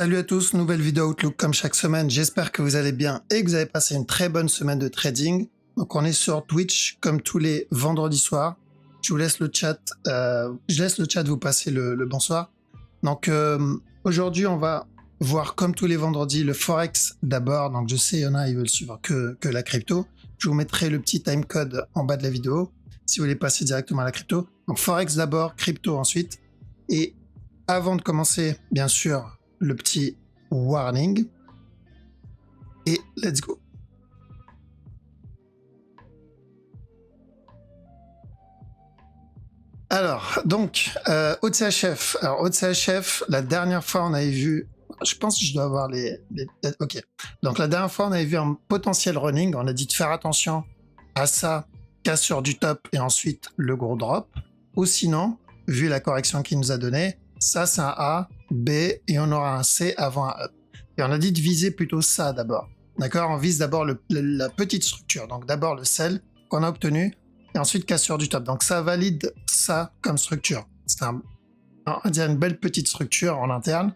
Salut à tous, nouvelle vidéo Outlook comme chaque semaine. J'espère que vous allez bien et que vous avez passé une très bonne semaine de trading. Donc on est sur Twitch comme tous les vendredis soirs. Je vous laisse le chat, vous passer le bonsoir. Donc aujourd'hui on va voir comme tous les vendredis le Forex d'abord. Donc je sais il y en a ils veulent suivre que la crypto. Je vous mettrai le petit timecode en bas de la vidéo si vous voulez passer directement à la crypto. Donc Forex d'abord, crypto ensuite. Et avant de commencer, bien sûr, le petit warning. Et let's go. Alors, donc, OCHF. Alors, OCHF, la dernière fois, on avait vu... Je pense que je dois avoir les... Ok. Donc, la dernière fois, on avait vu un potentiel running. On a dit de faire attention à ça, cassure du top et ensuite le gros drop. Ou sinon, vu la correction qu'il nous a donnée, ça, c'est un A, B, et on aura un C avant un up. Et on a dit de viser plutôt ça d'abord. D'accord? On vise d'abord la petite structure. Donc d'abord le sell qu'on a obtenu, et ensuite cassure du top. Donc ça valide ça comme structure. C'est on va dire une belle petite structure en interne.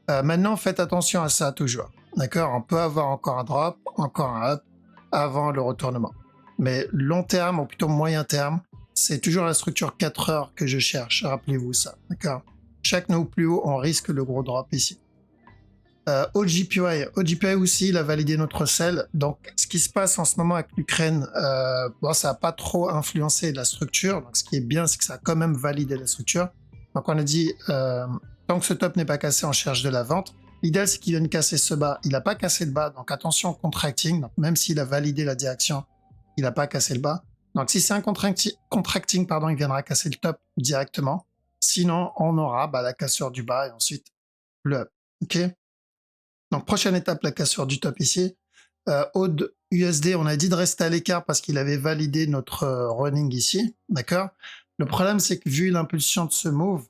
Maintenant, faites attention à ça toujours. D'accord? On peut avoir encore un drop, encore un up, avant le retournement. Mais long terme, ou plutôt moyen terme, c'est toujours la structure 4 heures que je cherche. Rappelez-vous ça. D'accord? Chaque nœud plus haut, on risque le gros drop ici. OGPY aussi, il a validé notre sell. Donc, ce qui se passe en ce moment avec l'Ukraine, bon, ça n'a pas trop influencé la structure. Donc, ce qui est bien, c'est que ça a quand même validé la structure. Donc, on a dit, tant que ce top n'est pas cassé, on cherche de la vente. L'idéal, c'est qu'il vienne casser ce bas. Il n'a pas cassé le bas, donc attention au contracting. Donc, même s'il a validé la direction, il n'a pas cassé le bas. Donc, si c'est un contracting, pardon, il viendra casser le top directement. Sinon, on aura la cassure du bas et ensuite le up. OK? Donc, prochaine étape, la cassure du top ici. AUD USD, on a dit de rester à l'écart parce qu'il avait validé notre running ici. D'accord? Le problème, c'est que vu l'impulsion de ce move,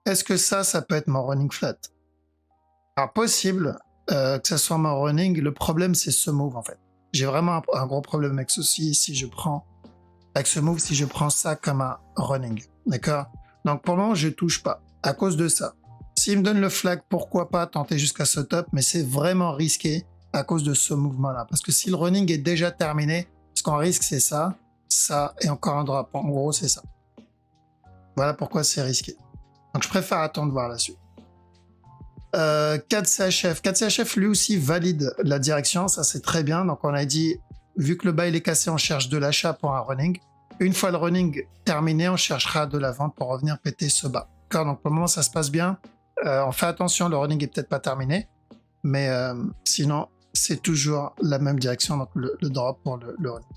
est-ce que ça peut être mon running flat? Alors, possible que ça soit mon running. Le problème, c'est ce move, en fait. J'ai vraiment un gros problème avec ceci si je prends avec ce move, si je prends ça comme un running. D'accord? Donc, pour le moment, je touche pas à cause de ça. S'il me donne le flag, pourquoi pas tenter jusqu'à ce top, mais c'est vraiment risqué à cause de ce mouvement-là. Parce que si le running est déjà terminé, ce qu'on risque, c'est ça, ça et encore un drop. En gros, c'est ça. Voilà pourquoi c'est risqué. Donc, je préfère attendre voir la suite. 4CHF. 4CHF, lui aussi, valide la direction. Ça, c'est très bien. Donc, on a dit, vu que le bas, il est cassé, on cherche de l'achat pour un running. Une fois le running terminé, on cherchera de la vente pour revenir péter ce bas. D'accord? Donc, pour le moment, ça se passe bien. On fait attention, le running est peut-être pas terminé, mais sinon c'est toujours la même direction, donc le drop pour le running.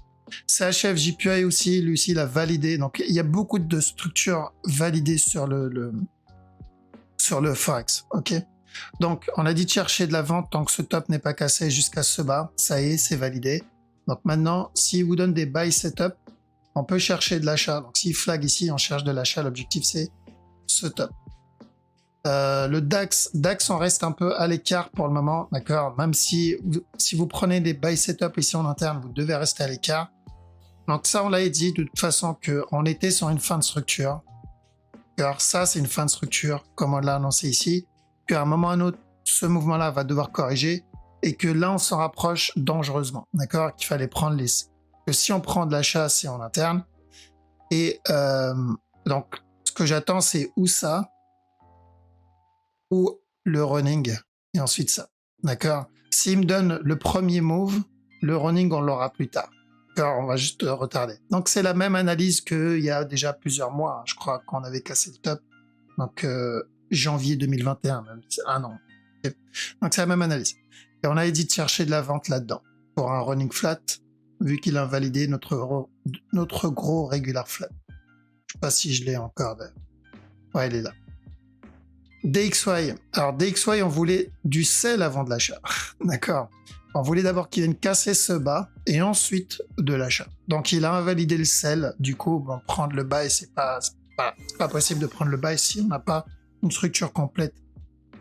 CHF, JPY aussi, lui aussi il a validé, donc il y a beaucoup de structures validées sur le Forex, ok. Donc on a dit de chercher de la vente tant que ce top n'est pas cassé jusqu'à ce bas, ça y est, c'est validé. Donc maintenant, s'il vous donne des buy setup, on peut chercher de l'achat. Donc s'il flag ici, on cherche de l'achat, l'objectif c'est ce top. Le DAX, on reste un peu à l'écart pour le moment, d'accord? Même si vous prenez des buy setup ici en interne, vous devez rester à l'écart. Donc ça, on l'a dit de toute façon qu'on était sur une fin de structure. Alors ça, c'est une fin de structure, comme on l'a annoncé ici, qu'à un moment ou à un autre, ce mouvement-là va devoir corriger et que là, on s'en rapproche dangereusement, d'accord? Qu'il fallait prendre que si on prend de l'achat, c'est en interne. Et donc, ce que j'attends, c'est ou ça, ou le running, et ensuite ça. D'accord? S'il me donne le premier move, le running, on l'aura plus tard. D'accord? On va juste retarder. Donc, c'est la même analyse qu'il y a déjà plusieurs mois. Hein. Je crois qu'on avait cassé le top. Donc, janvier 2021, même. C'est un an. Okay. Donc, c'est la même analyse. Et on avait dit de chercher de la vente là-dedans. Pour un running flat, vu qu'il a validé notre gros regular flat. Je sais pas si je l'ai encore. Ouais, il est là. DXY. Alors DXY, on voulait du sell avant de l'achat. D'accord. On voulait d'abord qu'il vienne casser ce bas et ensuite de l'achat. Donc il a invalidé le sell. Du coup, bon, prendre le bas, c'est pas possible de prendre le bas si on n'a pas une structure complète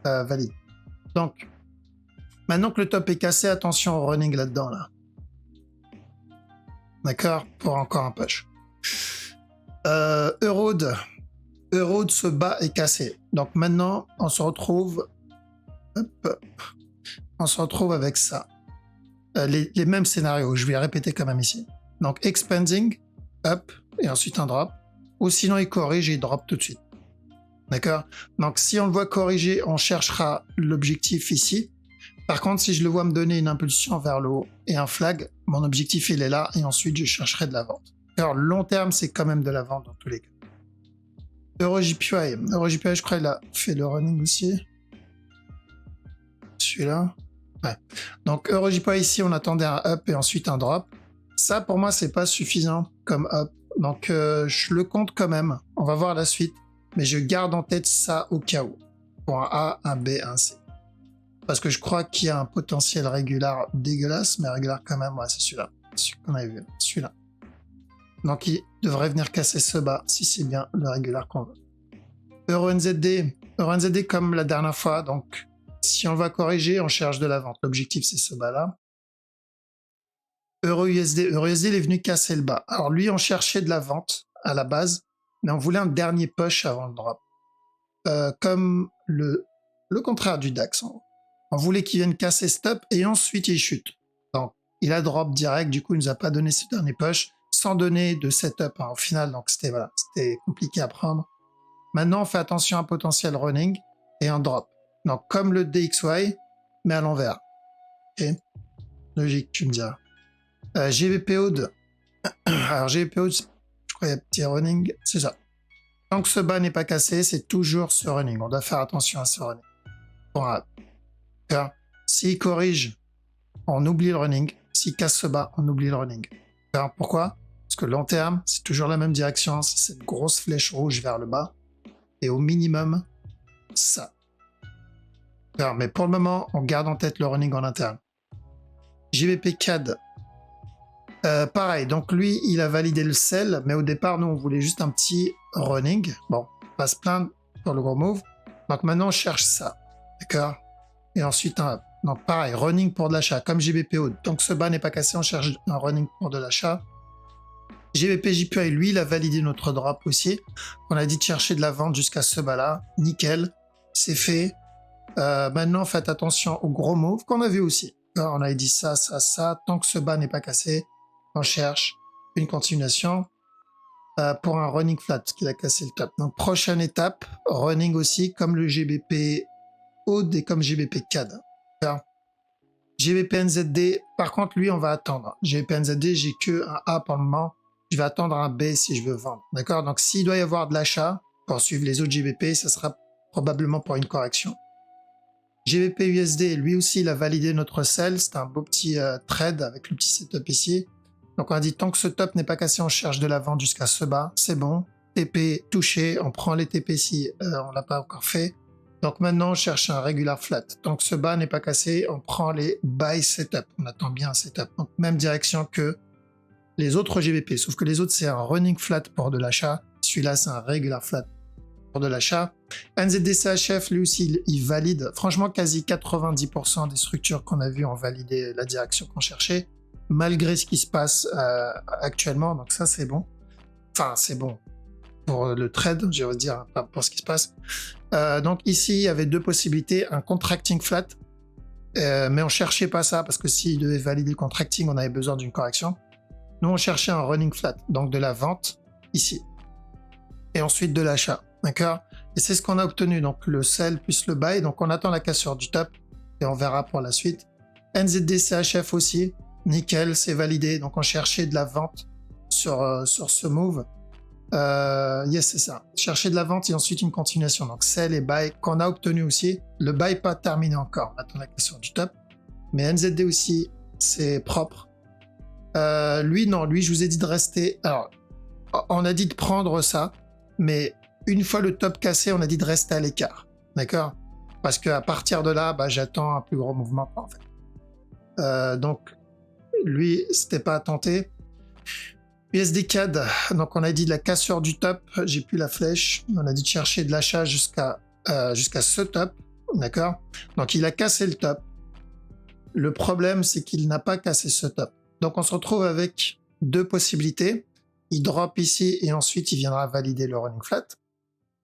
valide. Donc maintenant que le top est cassé, attention au running là-dedans là. D'accord. Pour encore un push. Eurode. Ce bas est cassé. Donc maintenant, on se retrouve Hop. On se retrouve avec ça. Les mêmes scénarios, je vais répéter quand même ici. Donc expanding, up, et ensuite un drop. Ou sinon il corrige et il drop tout de suite. D'accord? Donc si on le voit corriger, on cherchera l'objectif ici. Par contre, si je le vois me donner une impulsion vers le haut et un flag, mon objectif il est là et ensuite je chercherai de la vente. Alors long terme, c'est quand même de la vente dans tous les cas. EuroJPY, je crois qu'il a fait le running aussi. Celui-là. Ouais. Donc EuroJPY ici, on attendait un up et ensuite un drop. Ça pour moi, c'est pas suffisant comme up. Donc je le compte quand même. On va voir la suite. Mais je garde en tête ça au cas où. Pour un A, un B, un C. Parce que je crois qu'il y a un potentiel régular dégueulasse, mais régular quand même, ouais, c'est celui-là. Celui qu'on avait vu, celui-là. Donc il devrait venir casser ce bas, si c'est bien le régular qu'on veut. EURUSD comme la dernière fois, donc si on va corriger, on cherche de la vente. L'objectif c'est ce bas-là. EURUSD, il est venu casser le bas. Alors lui, on cherchait de la vente à la base, mais on voulait un dernier push avant le drop. Comme le contraire du DAX. On voulait qu'il vienne casser stop et ensuite il chute. Donc il a drop direct, du coup il nous a pas donné ce dernier push sans donner de setup au final, donc c'était voilà, c'était compliqué à prendre. Maintenant on fait attention à un potentiel running et un drop. Donc comme le DXY, mais à l'envers. Ok, logique, tu me diras. GBPO2. Alors GBPO2, je crois qu'il y a un petit running, c'est ça. Tant que ce bas n'est pas cassé, c'est toujours ce running. On doit faire attention à ce running. Bon, s'il corrige, on oublie le running. S'il casse ce bas, on oublie le running. Alors, pourquoi? Parce que long terme, c'est toujours la même direction. C'est cette grosse flèche rouge vers le bas. Et au minimum, ça. Alors, mais pour le moment, on garde en tête le running en interne. JBP CAD. Pareil, donc lui, il a validé le sell, mais au départ, nous, on voulait juste un petit running. Bon, on va se plaindre pour le gros move. Donc maintenant, on cherche ça. D'accord? Et ensuite, donc pareil, running pour de l'achat, comme GBPO. Tant que ce bas n'est pas cassé, on cherche un running pour de l'achat. GBP-JPY, lui, il a validé notre drop aussi. On a dit de chercher de la vente jusqu'à ce bas-là. Nickel, c'est fait. Maintenant, faites attention au gros move qu'on a vu aussi. Alors, on avait dit ça, ça, ça. Tant que ce bas n'est pas cassé, on cherche une continuation pour un running flat, qu'il a cassé le top. Donc, prochaine étape, running aussi, comme le GBP Haute et comme GBP CAD. GBP NZD, par contre, lui, on va attendre. GBP NZD, j'ai que un A pour le moment. Je vais attendre un B si je veux vendre. D'accord? Donc, s'il doit y avoir de l'achat pour suivre les autres GBP, ça sera probablement pour une correction. GBP USD, lui aussi, il a validé notre sell. C'est un beau petit trade avec le petit setup ici. Donc, on a dit, tant que ce top n'est pas cassé, on cherche de la vente jusqu'à ce bas. C'est bon. TP touché. On prend les TP si on l'a pas encore fait. Donc maintenant, on cherche un regular flat. Tant que ce bas n'est pas cassé, on prend les buy setup. On attend bien un setup. Donc même direction que les autres GBP. Sauf que les autres, c'est un running flat pour de l'achat. Celui-là, c'est un regular flat pour de l'achat. NZD-CHF, lui aussi, il valide. Franchement, quasi 90% des structures qu'on a vues ont validé la direction qu'on cherchait, malgré ce qui se passe actuellement. Donc ça, c'est bon. Enfin, c'est bon. Pour le trade, je vais dire, pas pour ce qui se passe. Donc ici, il y avait deux possibilités, un contracting flat, mais on cherchait pas ça parce que s'il devait valider le contracting, on avait besoin d'une correction. Nous, on cherchait un running flat, donc de la vente ici, et ensuite de l'achat, d'accord? Et c'est ce qu'on a obtenu, donc le sell plus le buy, donc on attend la cassure du top et on verra pour la suite. NZD CHF aussi, nickel, c'est validé, donc on cherchait de la vente sur ce move. Yes, c'est ça. Chercher de la vente et ensuite une continuation. Donc, sell et buy qu'on a obtenu aussi. Le buy pas terminé encore. On attend la question du top. Mais NZD aussi, c'est propre. Lui, non. Lui, je vous ai dit de rester. Alors, on a dit de prendre ça. Mais une fois le top cassé, on a dit de rester à l'écart. D'accord? Parce qu'à partir de là, bah, j'attends un plus gros mouvement, en fait. Donc, lui, c'était pas à tenter. USD CAD, donc on a dit de la cassure du top, j'ai plus la flèche, on a dit de chercher de l'achat jusqu'à ce top, d'accord? Donc il a cassé le top. Le problème, c'est qu'il n'a pas cassé ce top. Donc on se retrouve avec deux possibilités. Il drop ici et ensuite il viendra valider le running flat.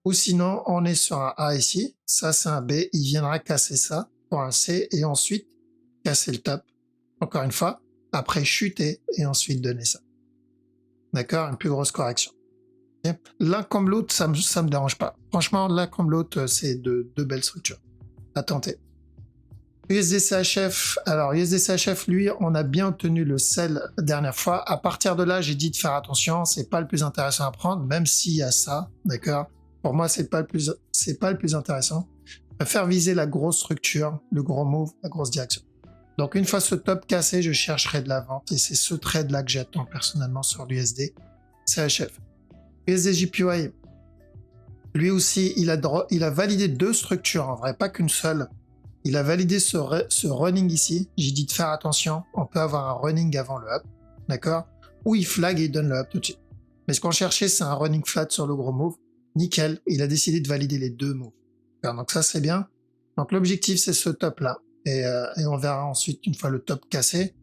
Ou sinon, on est sur un A ici, ça c'est un B, il viendra casser ça pour un C et ensuite casser le top, encore une fois, après chuter et ensuite donner ça. D'accord? Une plus grosse correction. Okay. L'un comme l'autre, ça me dérange pas. Franchement, l'un comme l'autre, c'est deux belles structures à tenter. USD-CHF, alors USD-CHF, lui, on a bien obtenu le sell la dernière fois. À partir de là, j'ai dit de faire attention, c'est pas le plus intéressant à prendre, même s'il y a ça, d'accord? Pour moi, c'est pas le plus intéressant. Je préfère viser la grosse structure, le gros move, la grosse direction. Donc une fois ce top cassé, je chercherai de la vente et c'est ce trade-là que j'attends personnellement sur l'USD-CHF. USD-JPY, lui aussi, il a validé deux structures en vrai, pas qu'une seule. Il a validé ce running ici. J'ai dit de faire attention. On peut avoir un running avant le up. D'accord? Ou il flag et il donne le up tout de suite. Mais ce qu'on cherchait, c'est un running flat sur le gros move. Nickel. Il a décidé de valider les deux moves. Donc ça, c'est bien. Donc l'objectif, c'est ce top-là. Et on verra ensuite une fois le top cassé.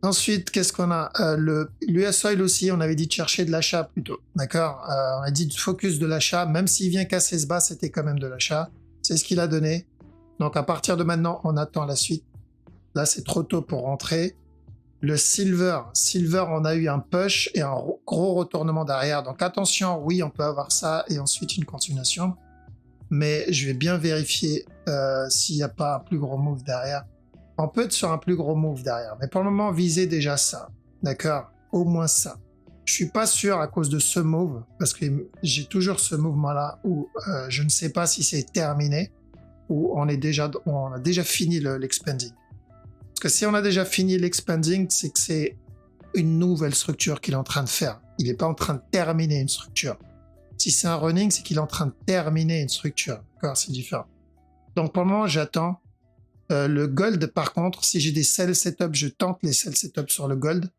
Ensuite, qu'est-ce qu'on a? L'US Oil aussi, on avait dit de chercher de l'achat plutôt. D'accord? On a dit de focus de l'achat. Même s'il vient casser ce bas, c'était quand même de l'achat. C'est ce qu'il a donné. Donc à partir de maintenant, on attend la suite. Là, c'est trop tôt pour rentrer. Le silver, on a eu un push et un gros retournement derrière. Donc attention, oui, on peut avoir ça et ensuite une continuation. Mais je vais bien vérifier s'il n'y a pas un plus gros move derrière. On peut être sur un plus gros move derrière. Mais pour le moment, visez déjà ça. D'accord? Au moins ça. Je suis pas sûr à cause de ce move, parce que j'ai toujours ce mouvement-là où je ne sais pas si c'est terminé. Où on a déjà fini l'expanding. Parce que si on a déjà fini l'expanding, c'est que c'est une nouvelle structure qu'il est en train de faire. Il n'est pas en train de terminer une structure. Si c'est un running, c'est qu'il est en train de terminer une structure. D'accord, c'est différent. Donc pour le moment, j'attends. Le gold, par contre, si j'ai des sell setup, je tente les sell setup sur le gold.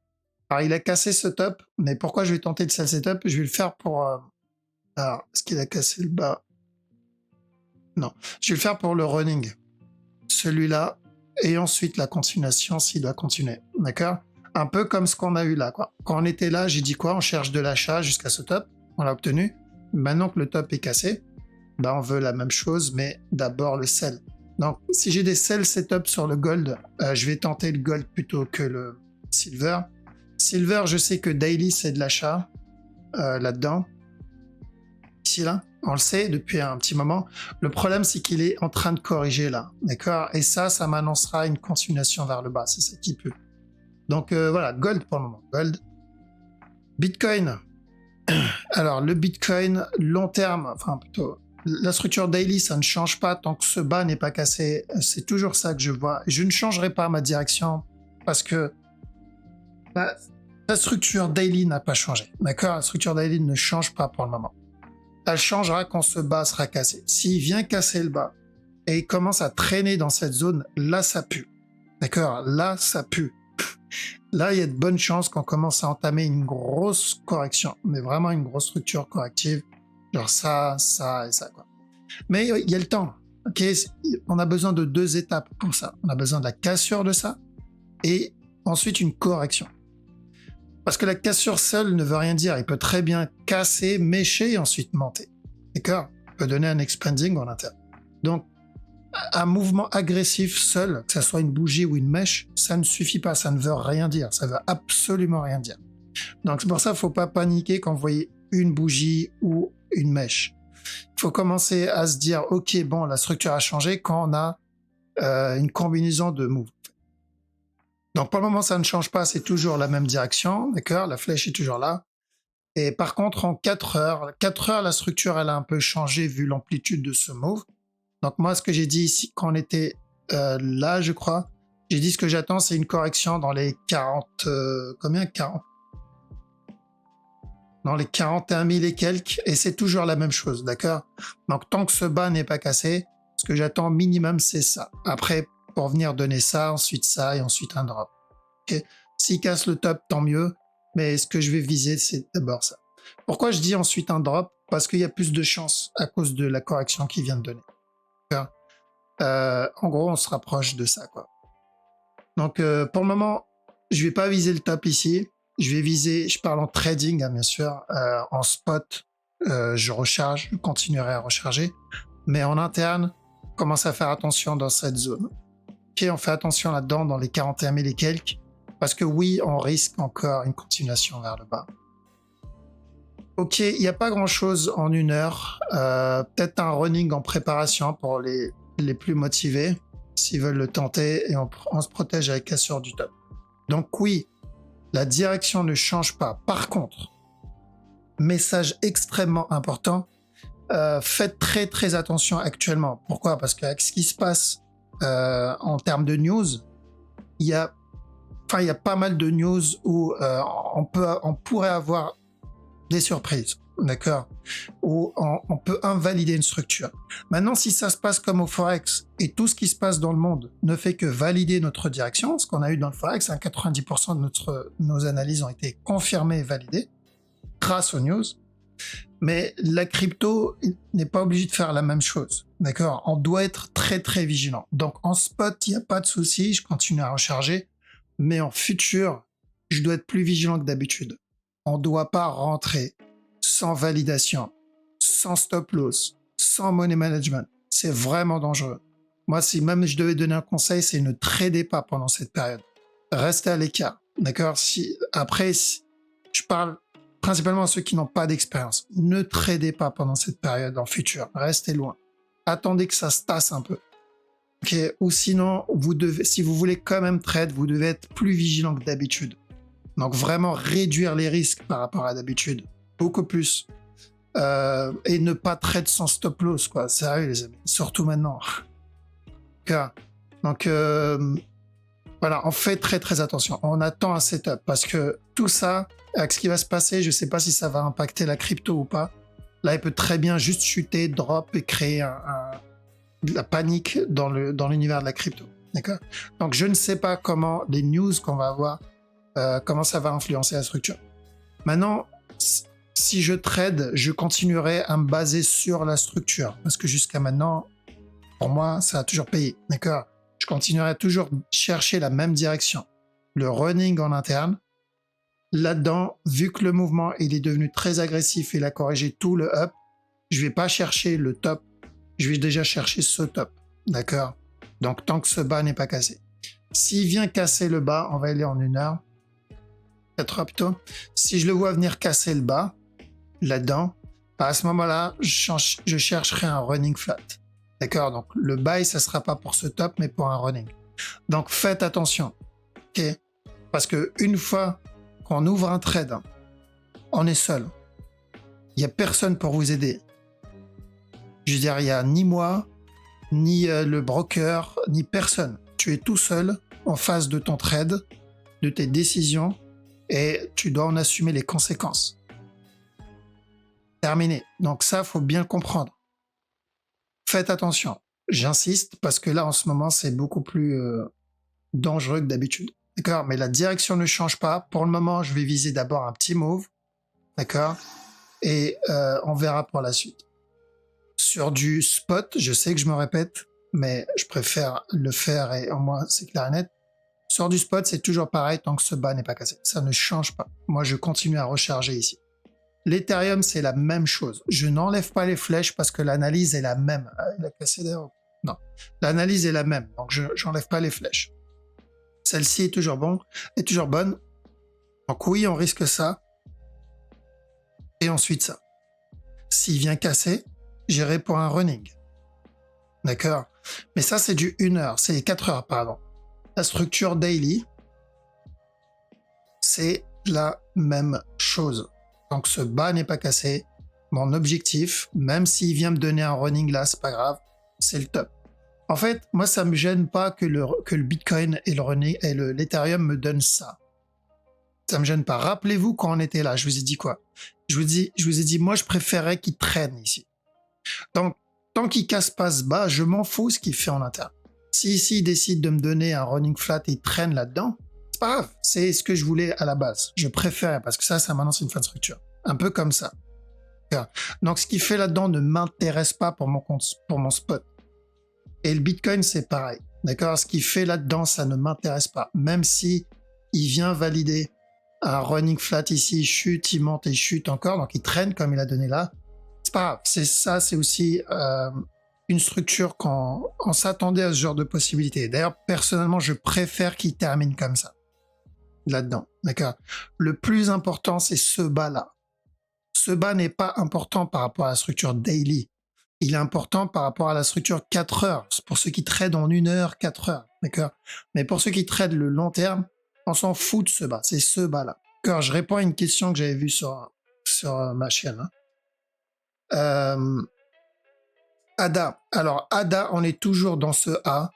Alors il a cassé ce top, mais pourquoi je vais tenter le sell setup? Je vais le faire pour... Alors, est-ce qu'il a cassé le bas? Non, je vais le faire pour le running. Celui-là, et ensuite la continuation s'il doit continuer. D'accord? Un peu comme ce qu'on a eu là, quoi. Quand on était là, j'ai dit quoi? On cherche de l'achat jusqu'à ce top. On l'a obtenu. Maintenant que le top est cassé, bah on veut la même chose, mais d'abord le sell. Donc, si j'ai des sell setup sur le gold, je vais tenter le gold plutôt que le silver. Silver, je sais que daily, c'est de l'achat là-dedans. Ici, là. On le sait depuis un petit moment. Le problème, c'est qu'il est en train de corriger là. D'accord? Et ça m'annoncera une continuation vers le bas. C'est ça qui peut. Donc voilà, gold pour le moment. Gold. Bitcoin. Alors, le Bitcoin, long terme, enfin plutôt, la structure daily, ça ne change pas tant que ce bas n'est pas cassé. C'est toujours ça que je vois. Je ne changerai pas ma direction parce que la structure daily n'a pas changé. D'accord? La structure daily ne change pas pour le moment. Elle changera quand ce bas sera cassé. S'il vient casser le bas et il commence à traîner dans cette zone, là, ça pue. D'accord? Là, ça pue. Là, il y a de bonnes chances qu'on commence à entamer une grosse correction, mais vraiment une grosse structure corrective. Genre ça et ça, quoi. Mais il y a le temps. Ok? On a besoin de deux étapes pour ça. On a besoin de la cassure de ça et ensuite une correction. Parce que la cassure seule ne veut rien dire. Il peut très bien casser, mécher et ensuite monter. D'accord? Il peut donner un expanding en interne. Donc, un mouvement agressif seul, que ce soit une bougie ou une mèche, ça ne suffit pas. Ça ne veut rien dire. Ça veut absolument rien dire. Donc, c'est pour ça qu'il ne faut pas paniquer quand vous voyez une bougie ou une mèche. Il faut commencer à se dire, ok, bon, la structure a changé quand on a une combinaison de moves. Donc pour le moment, ça ne change pas, c'est toujours la même direction, d'accord? La flèche est toujours là. Et par contre, en 4 heures, la structure, elle a un peu changé vu l'amplitude de ce move. Donc moi, ce que j'ai dit ici, quand on était là, je crois, j'ai dit ce que j'attends, c'est une correction dans les 40... combien? 40? Dans les 41 000 et quelques, et c'est toujours la même chose, d'accord? Donc tant que ce bas n'est pas cassé, ce que j'attends minimum, c'est ça. Après, pour venir donner ça, ensuite ça, et ensuite un drop. Okay. S'il casse le top, tant mieux, mais ce que je vais viser, c'est d'abord ça. Pourquoi je dis ensuite un drop? Parce qu'il y a plus de chances à cause de la correction qu'il vient de donner. En gros, on se rapproche de ça, quoi. Donc, pour le moment, je vais pas viser le top ici. Je vais viser, je parle en trading, hein, bien sûr, en spot, je recharge, je continuerai à recharger, mais en interne, commence à faire attention dans cette zone. Ok, on fait attention là-dedans dans les 41 000 et quelques, parce que oui, on risque encore une continuation vers le bas. Ok, il n'y a pas grand-chose en 1 heure. Peut-être un running en préparation pour les plus motivés, s'ils veulent le tenter, et on se protège avec cassure du top. Donc oui, la direction ne change pas. Par contre, message extrêmement important, faites très très attention actuellement. Pourquoi? Parce qu'avec ce qui se passe en termes de news, il y a pas mal de news où on pourrait avoir des surprises, d'accord? Où on peut invalider une structure. Maintenant, si ça se passe comme au Forex et tout ce qui se passe dans le monde ne fait que valider notre direction, ce qu'on a eu dans le Forex, 90% de nos analyses ont été confirmées et validées grâce aux news. Mais la crypto n'est pas obligée de faire la même chose, d'accord? On doit être très très vigilant. Donc en spot, il n'y a pas de souci, je continue à recharger, mais en futur, je dois être plus vigilant que d'habitude. On ne doit pas rentrer sans validation, sans stop loss, sans money management. C'est vraiment dangereux. Moi, si même je devais donner un conseil, c'est ne tradez pas pendant cette période. Restez à l'écart, d'accord? Après, je parle principalement à ceux qui n'ont pas d'expérience. Ne tradez pas pendant cette période en futur. Restez loin. Attendez que ça se tasse un peu. Okay? Ou sinon, si vous voulez quand même trade, vous devez être plus vigilant que d'habitude. Donc vraiment réduire les risques par rapport à d'habitude. Beaucoup plus. Et ne pas trade sans stop loss, quoi. Sérieux, les amis. Surtout maintenant. Okay. Donc, voilà, on fait très très attention. On attend un setup parce que tout ça, avec ce qui va se passer, je ne sais pas si ça va impacter la crypto ou pas. Là, il peut très bien juste chuter, drop et créer de la panique dans l'univers de la crypto. D'accord? Donc, je ne sais pas comment les news qu'on va avoir, comment ça va influencer la structure. Maintenant, si je trade, je continuerai à me baser sur la structure parce que jusqu'à maintenant, pour moi, ça a toujours payé. D'accord? Je continuerai à toujours chercher la même direction. Le running en interne. Là-dedans, vu que le mouvement il est devenu très agressif et il a corrigé tout le up, je vais pas chercher le top, je vais déjà chercher ce top. D'accord? Donc tant que ce bas n'est pas cassé. S'il vient casser le bas, on va aller en 1 heure. 4 heures plutôt. Si je le vois venir casser le bas, là-dedans, à ce moment-là, je chercherai un running flat. D'accord? Donc le buy, ça sera pas pour ce top, mais pour un running. Donc faites attention. Ok? Parce que une fois qu'on ouvre un trade, on est seul. Il n'y a personne pour vous aider. Je veux dire, il n'y a ni moi, ni le broker, ni personne. Tu es tout seul en face de ton trade, de tes décisions, et tu dois en assumer les conséquences. Terminé. Donc ça, faut bien comprendre. Faites attention. J'insiste parce que là, en ce moment, c'est beaucoup plus dangereux que d'habitude. D'accord? Mais la direction ne change pas. Pour le moment, je vais viser d'abord un petit move. D'accord? Et on verra pour la suite. Sur du spot, je sais que je me répète, mais je préfère le faire et au moins c'est clair et net. Sur du spot, c'est toujours pareil tant que ce bas n'est pas cassé. Ça ne change pas. Moi, je continue à recharger ici. L'Ethereum, c'est la même chose. Je n'enlève pas les flèches parce que l'analyse est la même. Ah, il a cassé d'ailleurs. Non. L'analyse est la même, donc je n'enlève pas les flèches. Celle-ci est toujours bonne. Donc oui, on risque ça. Et ensuite ça. S'il vient casser, j'irai pour un running. D'accord? Mais ça, c'est du 1 heure. C'est 4 heures, pardon. La structure daily, c'est la même chose. Donc ce bas n'est pas cassé. Mon objectif, même s'il vient me donner un running là, c'est pas grave, c'est le top. En fait, moi, ça me gêne pas que le Bitcoin et l'Ethereum me donnent ça. Ça me gêne pas. Rappelez-vous quand on était là, je vous ai dit quoi? Je vous ai dit, moi, je préférais qu'il traîne ici. Donc, tant qu'il casse pas ce bas, je m'en fous ce qu'il fait en interne. Si ici, il décide de me donner un running flat et il traîne là-dedans, c'est pas grave. C'est ce que je voulais à la base. Je préfère parce que ça maintenant, c'est une fin de structure. Un peu comme ça. Donc, ce qu'il fait là-dedans ne m'intéresse pas pour mon spot. Et le Bitcoin, c'est pareil. D'accord? Ce qu'il fait là-dedans, ça ne m'intéresse pas. Même si il vient valider un running flat ici, il chute, il monte et il chute encore, donc il traîne comme il a donné là. C'est pas grave. C'est aussi une structure on s'attendait à ce genre de possibilité. D'ailleurs, personnellement, je préfère qu'il termine comme ça, là-dedans. D'accord. Le plus important, c'est ce bas-là. Ce bas n'est pas important par rapport à la structure daily. Il est important par rapport à la structure 4 heures. C'est pour ceux qui tradent en 1 heure, 4 heures. D'accord. Mais pour ceux qui tradent le long terme, on s'en fout de ce bas. C'est ce bas-là. D'accord. Je réponds à une question que j'avais vue sur ma chaîne. ADA. Alors, ADA, on est toujours dans ce A.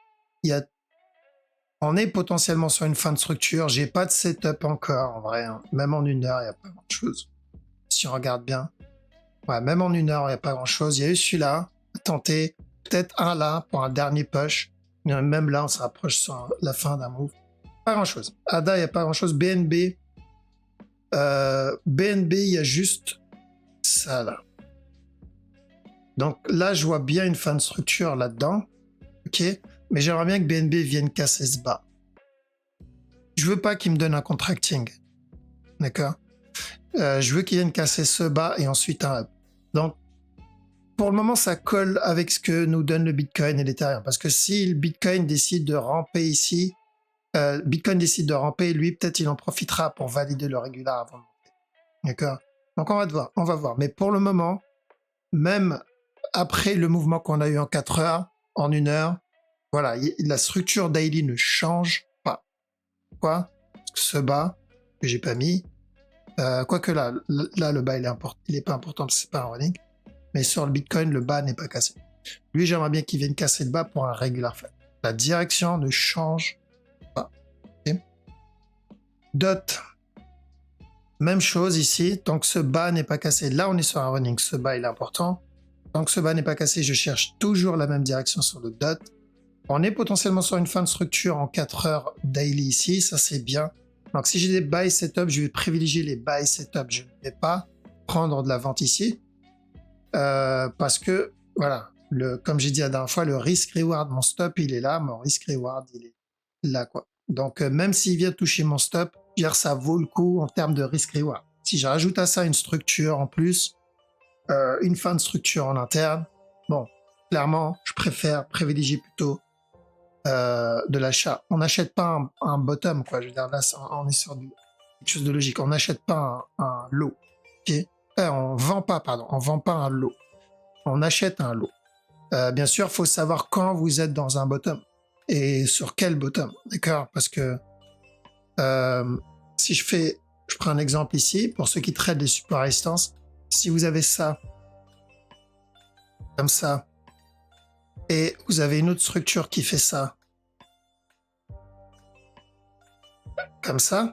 On est potentiellement sur une fin de structure. J'ai pas de setup encore, en vrai. Même en 1 heure, il n'y a pas grand-chose. Si on regarde bien. Ouais, même en 1 heure, il n'y a pas grand-chose. Il y a eu celui-là, tenter. Peut-être un là, pour un dernier push. Même là, on se rapproche sur la fin d'un move. Pas grand-chose. ADA, il n'y a pas grand-chose. BNB. BNB, il y a juste ça, là. Donc là, je vois bien une fin de structure là-dedans. OK. Mais j'aimerais bien que BNB vienne casser ce bas. Je veux pas qu'il me donne un contracting. D'accord. Je veux qu'il vienne casser ce bas et ensuite un up. Donc, pour le moment, ça colle avec ce que nous donne le Bitcoin et l'Ethereum. Parce que si le Bitcoin décide de ramper ici, Bitcoin décide de ramper, lui, peut-être il en profitera pour valider le régular avant de monter. D'accord. Donc, on va voir. Mais pour le moment, même après le mouvement qu'on a eu en 4 heures, en 1 heure, voilà, la structure daily ne change pas. Pourquoi? Parce que ce bas que j'ai pas mis, quoique là, le bas il est pas important parce que c'est pas un running, mais sur le Bitcoin, le bas n'est pas cassé. Lui, j'aimerais bien qu'il vienne casser le bas pour un regular flat. La direction ne change pas. Okay. DOT, même chose ici, tant que ce bas n'est pas cassé. Là, on est sur un running, ce bas il est important. Tant que ce bas n'est pas cassé, je cherche toujours la même direction sur le DOT. On est potentiellement sur une fin de structure en 4 heures daily ici, ça c'est bien. Donc si j'ai des buy setup, je vais privilégier les buy setup. Je ne vais pas prendre de la vente ici. Parce que, voilà, comme j'ai dit la dernière fois, le risk-reward, mon stop, il est là, mon risk-reward, il est là, quoi. Donc même s'il vient toucher mon stop, ça vaut le coup en termes de risk-reward. Si je rajoute à ça une structure en plus, une fin de structure en interne, bon, clairement, je préfère privilégier plutôt de l'achat. On n'achète pas un bottom, quoi. Je veux dire, là, on est sur quelque chose de logique. On n'achète pas un lot. Okay. On vend pas un lot. On achète un lot. Bien sûr, il faut savoir quand vous êtes dans un bottom et sur quel bottom, d'accord? Parce que si je prends un exemple ici, pour ceux qui traitent les supports à résistance, si vous avez ça, comme ça, et vous avez une autre structure qui fait ça, comme ça,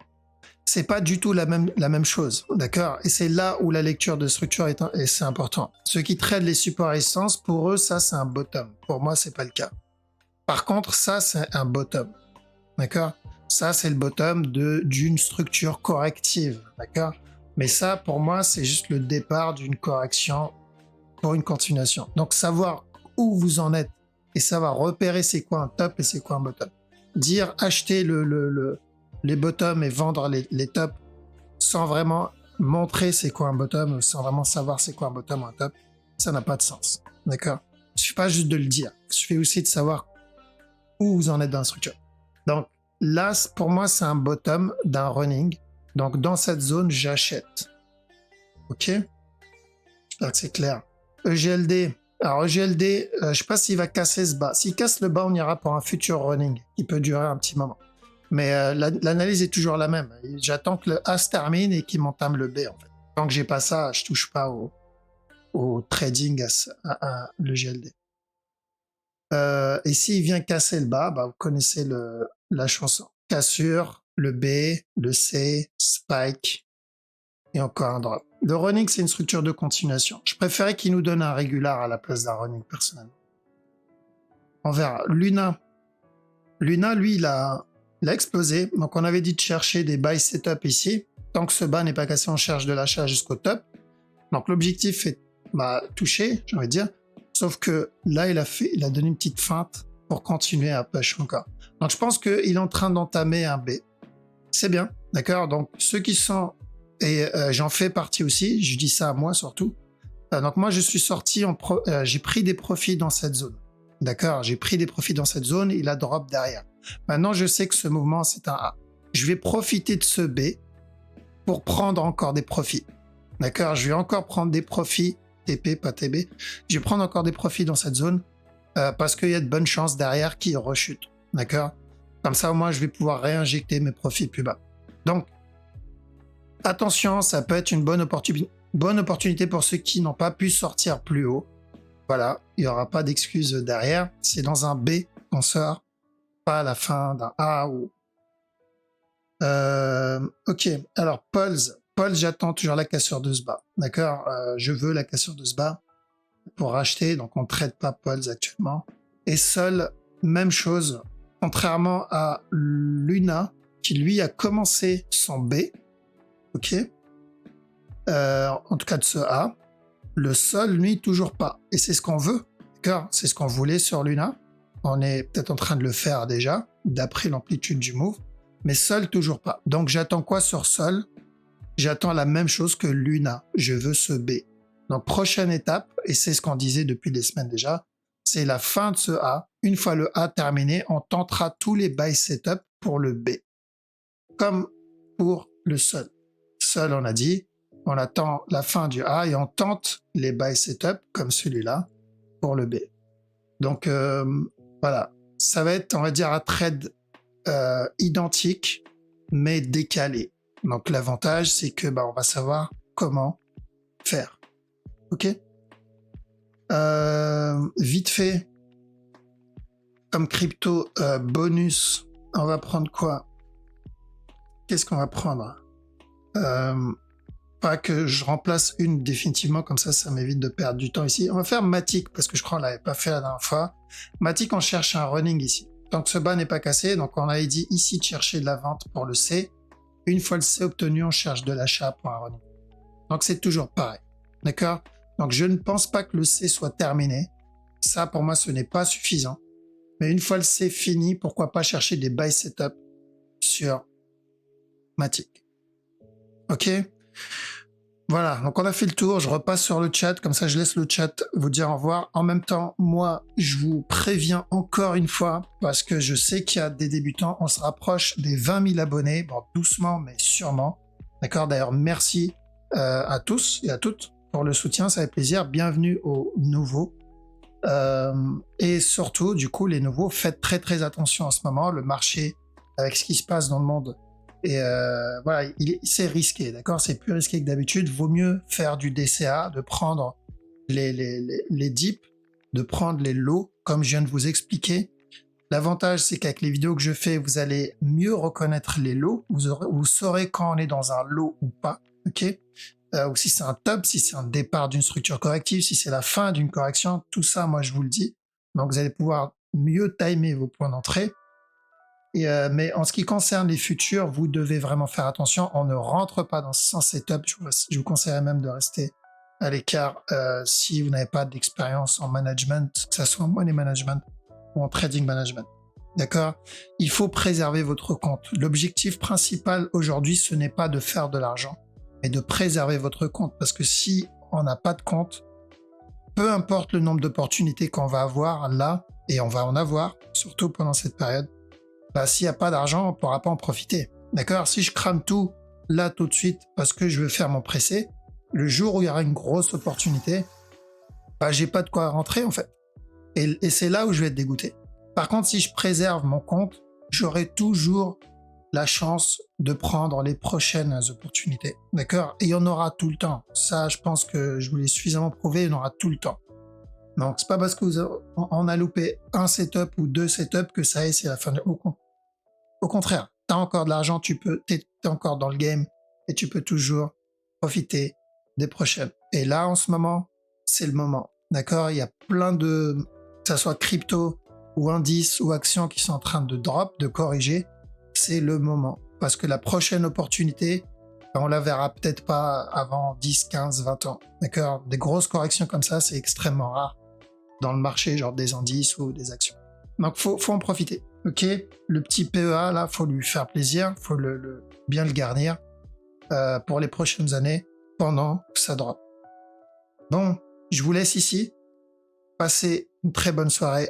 c'est pas du tout la même chose, d'accord? Et c'est là où la lecture de structure c'est important. Ceux qui traitent les supports à résistance, pour eux, ça c'est un bottom. Pour moi, c'est pas le cas. Par contre, ça c'est un bottom, d'accord? Ça c'est le bottom d'une structure corrective, d'accord? Mais ça, pour moi, c'est juste le départ d'une correction pour une continuation. Donc, savoir où vous en êtes et savoir repérer c'est quoi un top et c'est quoi un bottom. Dire acheter les bottoms et vendre les tops sans vraiment montrer c'est quoi un bottom, sans vraiment savoir c'est quoi un bottom ou un top, ça n'a pas de sens. D'accord? Il suffit pas juste de le dire. Il suffit aussi de savoir où vous en êtes dans la structure. Donc là, pour moi, c'est un bottom d'un running. Donc dans cette zone, j'achète. Ok? J'espère que c'est clair. EGLD. Alors EGLD, je sais pas s'il va casser ce bas. S'il casse le bas, on ira pour un futur running qui peut durer un petit moment. Mais l'analyse est toujours la même. J'attends que le A se termine et qu'il m'entame le B, en fait. Tant que j'ai pas ça, je touche pas au trading à l'EGLD. Et s'il vient casser le bas, bah, vous connaissez la chanson. Cassure, le B, le C, spike, et encore un drop. Le running, c'est une structure de continuation. Je préférais qu'il nous donne un régular à la place d'un running personnellement. On verra. Luna, lui, il a explosé. Donc, on avait dit de chercher des buy setup ici. Tant que ce bas n'est pas cassé, on cherche de l'achat jusqu'au top. Donc, l'objectif est touché, j'ai envie de dire. Sauf que là, il a donné une petite feinte pour continuer à push encore. Donc, je pense qu'il est en train d'entamer un B. C'est bien, d'accord? Donc, ceux qui sont, et j'en fais partie aussi, je dis ça à moi surtout, Donc moi, je suis sorti, j'ai pris des profits dans cette zone. D'accord, j'ai pris des profits dans cette zone, il a drop derrière. Maintenant, je sais que ce mouvement, c'est un A. Je vais profiter de ce B pour prendre encore des profits. D'accord, je vais encore prendre des profits, TP, pas TB. Je vais prendre encore des profits dans cette zone parce qu'il y a de bonnes chances derrière qui rechutent. D'accord, comme ça, au moins, je vais pouvoir réinjecter mes profits plus bas. Donc, attention, ça peut être une bonne opportunité pour ceux qui n'ont pas pu sortir plus haut. Voilà, il n'y aura pas d'excuses derrière. C'est dans un B qu'on sort, pas à la fin d'un A ou... ok, alors Pulse, j'attends toujours la cassure de ce bas. D'accord, je veux la cassure de ce bas pour racheter, donc on ne traite pas Pulse actuellement. Et Sol, même chose, contrairement à Luna, qui lui a commencé son B. Ok, en tout cas de ce A. Le Sol, lui, toujours pas. Et c'est ce qu'on veut, d'accord? C'est ce qu'on voulait sur Luna. On est peut-être en train de le faire déjà, d'après l'amplitude du move. Mais Sol, toujours pas. Donc j'attends quoi sur Sol? J'attends la même chose que Luna. Je veux ce B. Donc prochaine étape, et c'est ce qu'on disait depuis des semaines déjà, c'est la fin de ce A. Une fois le A terminé, on tentera tous les buy setup pour le B. Comme pour le Sol. Sol, on a dit, on attend la fin du A et on tente les buy setup comme celui-là pour le B. Donc voilà, ça va être, on va dire, un trade identique mais décalé. Donc l'avantage, c'est que on va savoir comment faire. Ok. Vite fait, comme crypto bonus, on va prendre quoi? Qu'est-ce qu'on va prendre? Pas que je remplace une définitivement, comme ça m'évite de perdre du temps ici. On va faire Matic, parce que je crois qu'on l'avait pas fait la dernière fois. Matic, on cherche un running ici. Tant que ce bas n'est pas cassé, donc on avait dit ici de chercher de la vente pour le C. Une fois le C obtenu, on cherche de l'achat pour un running. Donc c'est toujours pareil. D'accord? Donc je ne pense pas que le C soit terminé. Ça, pour moi, ce n'est pas suffisant. Mais une fois le C fini, pourquoi pas chercher des buy setup sur Matic. Ok? Voilà, donc on a fait le tour, je repasse sur le chat, comme ça je laisse le chat vous dire au revoir. En même temps, moi, je vous préviens encore une fois, parce que je sais qu'il y a des débutants, on se rapproche des 20 000 abonnés, bon, doucement, mais sûrement. D'accord, d'ailleurs, merci à tous et à toutes pour le soutien, ça fait plaisir. Bienvenue aux nouveaux. Et surtout, du coup, les nouveaux, faites très très attention en ce moment, le marché, avec ce qui se passe dans le monde, et voilà, c'est risqué, d'accord? C'est plus risqué que d'habitude. Vaut mieux faire du DCA, de prendre les dips, de prendre les lows, comme je viens de vous expliquer. L'avantage, c'est qu'avec les vidéos que je fais, vous allez mieux reconnaître les lows. Vous saurez quand on est dans un low ou pas, ok? Ou si c'est un top, si c'est un départ d'une structure corrective, si c'est la fin d'une correction, tout ça, moi, je vous le dis. Donc, vous allez pouvoir mieux timer vos points d'entrée. Mais en ce qui concerne les futurs, vous devez vraiment faire attention. On ne rentre pas dans ce setup. Je vous conseillerais même de rester à l'écart si vous n'avez pas d'expérience en management, que ce soit en money management ou en trading management. D'accord? Il faut préserver votre compte. L'objectif principal aujourd'hui, ce n'est pas de faire de l'argent, mais de préserver votre compte. Parce que si on n'a pas de compte, peu importe le nombre d'opportunités qu'on va avoir là, et on va en avoir, surtout pendant cette période, s'il n'y a pas d'argent, on ne pourra pas en profiter. D'accord? Si je crame tout là tout de suite parce que je veux faire mon pressé, le jour où il y aura une grosse opportunité, j'ai pas de quoi rentrer en fait. Et c'est là où je vais être dégoûté. Par contre, si je préserve mon compte, j'aurai toujours la chance de prendre les prochaines opportunités. D'accord? Et il y en aura tout le temps. Ça, je pense que je vous l'ai suffisamment prouvé, il y en aura tout le temps. Donc, c'est pas parce qu'on a loupé un setup ou deux setups que ça y est, c'est la fin de... Au contraire, tu as encore de l'argent, t'es encore dans le game et tu peux toujours profiter des prochaines. Et là, en ce moment, c'est le moment. D'accord? Il y a plein de... que ça soit crypto ou indices ou actions qui sont en train de drop, de corriger. C'est le moment. Parce que la prochaine opportunité, on la verra peut-être pas avant 10, 15, 20 ans. D'accord? Des grosses corrections comme ça, c'est extrêmement rare dans le marché, genre des indices ou des actions. Donc, faut en profiter. Ok, le petit PEA, là, faut lui faire plaisir, faut bien le garnir pour les prochaines années pendant que ça drop. Bon, je vous laisse ici. Passez une très bonne soirée.